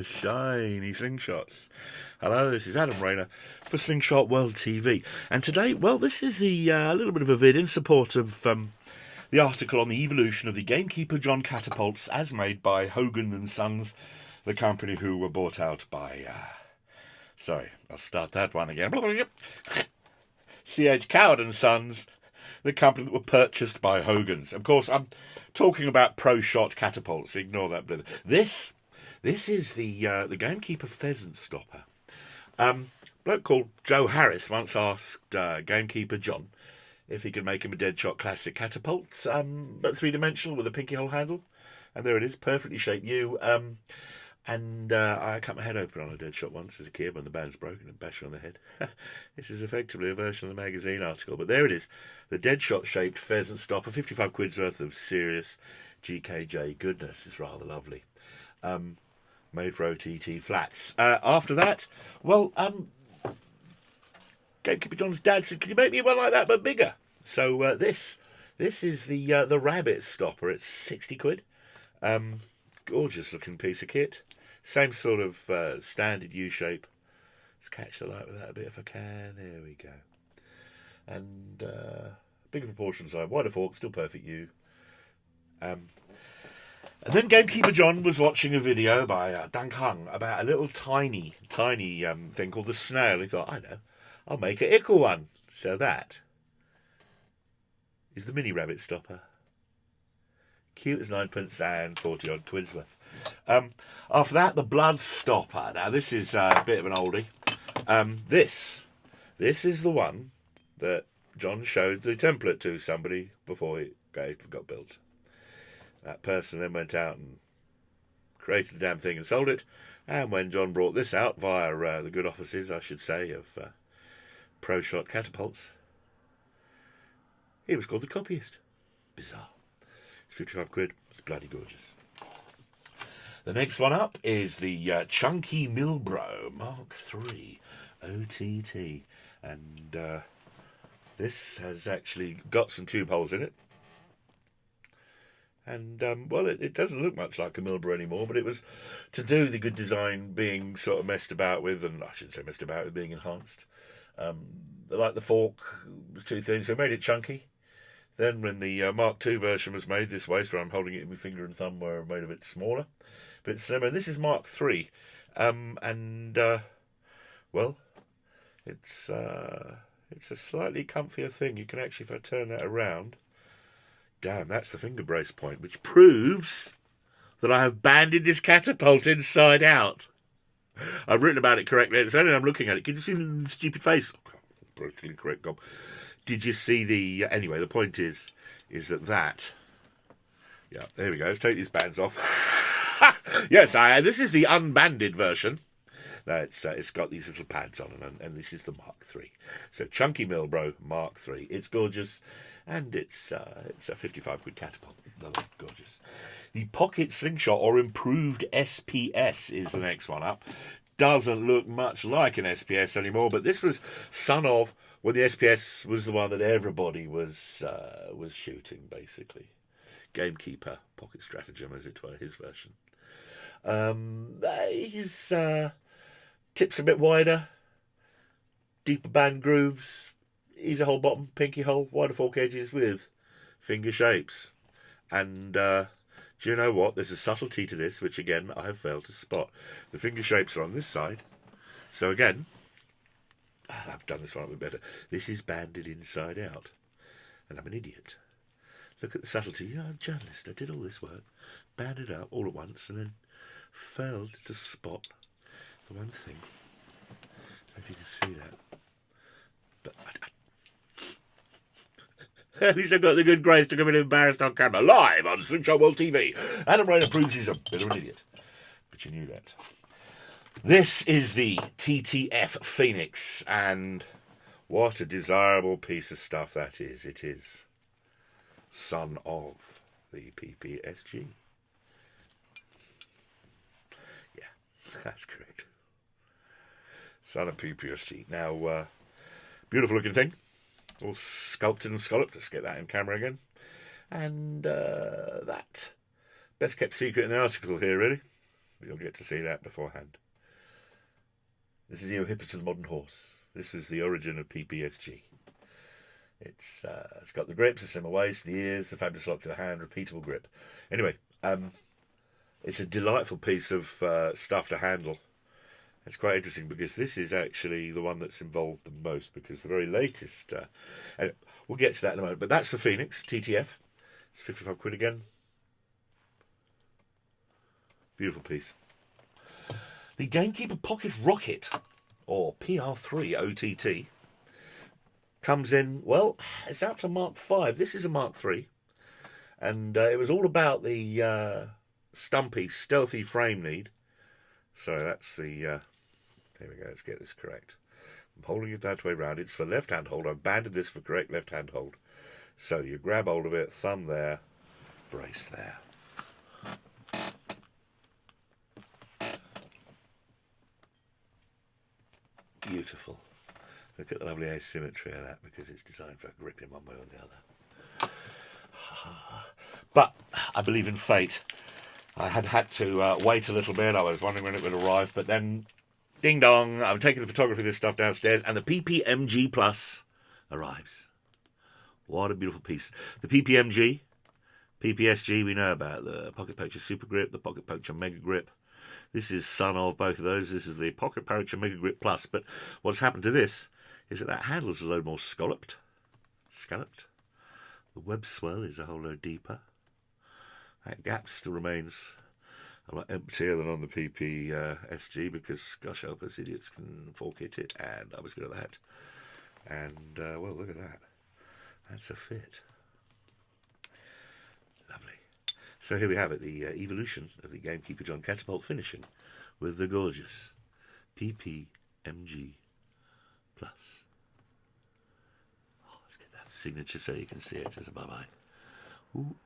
shiny Slingshots. Hello, this is Adam Rayner for Slingshot World TV. And today, well, this is a little bit of a vid in support of the article on the evolution of the Gamekeeper John Catapults as made by Hogan and Sons, the company who were bought out by... sorry, I'll start that one again. C.H. Coward and Sons, the company that were purchased by Hogan's. Of course, I'm talking about pro-shot catapults. Ignore that. This is the Gamekeeper pheasant stopper. A bloke called Joe Harris once asked Gamekeeper John if he could make him a Deadshot classic catapult, but three-dimensional with a pinky hole handle. And there it is, perfectly shaped U. I cut my head open on a Deadshot once as a kid when the band's broken and bashed on the head. This is effectively a version of the magazine article, but there it is. The Deadshot-shaped pheasant stopper, 55 quid's worth of serious GKJ goodness. Is rather lovely. Made for OTT flats. After that, well, Gamekeeper John's dad said, "Can you make me one like that but bigger?" So this is the rabbit stopper. It's 60 quid. Gorgeous looking piece of kit. Same sort of standard U shape. Let's catch the light with that a bit if I can. There we go. And bigger proportion side, wider fork, still perfect U. And then Gamekeeper John was watching a video by Dan Hung about a little tiny thing called the snail. He thought, I know, I'll make an ickle one. So that is the mini rabbit stopper. Cute as 9pence and 40 odd quid's worth. After that, the blood stopper. Now this is a bit of an oldie. This is the one that John showed the template to somebody before it got built. That person then went out and created the damn thing and sold it. And when John brought this out via the good offices, I should say, of Pro Shot Catapults, he was called the copyist. Bizarre. 55 quid. It's bloody gorgeous. The next one up is the Chunky Milbro Mark III OTT. And this has actually got some tube holes in it. And, well, it doesn't look much like a Milbro anymore, but it was to do the good design being sort of messed about with, and I shouldn't say messed about with, being enhanced. Like the fork was too thin, so we made it chunky. Then when the Mark II version was made this way, so I'm holding it in my finger and thumb were made a bit smaller, a bit slimmer. This is Mark III. Well, it's a slightly comfier thing. You can actually, if I turn that around, damn, that's the finger brace point, which proves that I have banded this catapult inside out. I've written about it correctly. It's only I'm looking at it. Can you see the stupid face? Oh, brutally correct, Gob. Did you see the... anyway, the point is that... Yeah, there we go. Let's take these bands off. Yes, this is the unbanded version. No, it's got these little pads on, and this is the Mark III. So, Chunky Milbro Mark III. It's gorgeous, and it's a 55 quid catapult. Lovely, gorgeous. The Pocket Slingshot, or improved SPS, is the next one up. Doesn't look much like an SPS anymore, but this was son of... Well, the SPS was the one that everybody was shooting, basically. Gamekeeper, Pocket Stratagem, as it were, his version. His tips a bit wider, deeper band grooves, easy hole bottom, pinky hole, wider fork edges with finger shapes. And do you know what? There's a subtlety to this, which again I have failed to spot. The finger shapes are on this side, so again... I've done this one a bit better. This is banded inside out. And I'm an idiot. Look at the subtlety. You know, I'm a journalist. I did all this work, banded up all at once, and then failed to spot the one thing. I don't know if you can see that. But at least I've got the good grace to come in embarrassed on camera, live on Slingshot World TV. Adam Rayner proves he's a bit of an idiot. But you knew that. This is the TTF Phoenix, and what a desirable piece of stuff that is. It is son of the PBSG. Yeah, that's correct. Son of PBSG. Now, beautiful looking thing. All sculpted and scalloped. Let's get that in camera again. And that. Best kept secret in the article here, really. but you'll get to see that beforehand. This is Eo Hippus to the Modern Horse. This is the origin of PBSG. It's got the grips, the slimmer waist, the ears, the fabulous lock to the hand, repeatable grip. Anyway, it's a delightful piece of stuff to handle. It's quite interesting because this is actually the one that's involved the most, because the very latest... anyway, we'll get to that in a moment. But that's the Phoenix TTF. It's 55 quid again. Beautiful piece. The Gamekeeper Pocket Rocket, or PR3 OTT, comes in, well, it's out to Mark 5. This is a Mark 3. And it was all about the stumpy, stealthy frame need. So that's the... here we go, let's get this correct. I'm holding it that way round. It's for left-hand hold. I've banded this for correct left-hand hold. So you grab hold of it, thumb there, brace there. Beautiful. Look at the lovely asymmetry of that, because it's designed for gripping one way or the other. But I believe in fate. I had to wait a little bit. I was wondering when it would arrive, but then, ding dong, I'm taking the photography of this stuff downstairs, and the Ppmg Plus arrives. What a beautiful piece. The Ppmg, PBSG, we know about the Pocket Poacher Super Grip, the Pocket Poacher Mega Grip. This is son of both of those. This is the Pocket Poacher Mega Grip Plus. But what's happened to this is that handle is a load more scalloped. The web swell is a whole load deeper. That gap still remains a lot emptier than on the PBSG, because, gosh help us, idiots can fork hit it, and I was good at that. And, well, look at that. That's a fit. Lovely. So here we have it, the evolution of the Gamekeeper John Catapult, finishing with the gorgeous Ppmg Plus. Oh, let's get that signature so you can see it as a bye-bye. Ooh.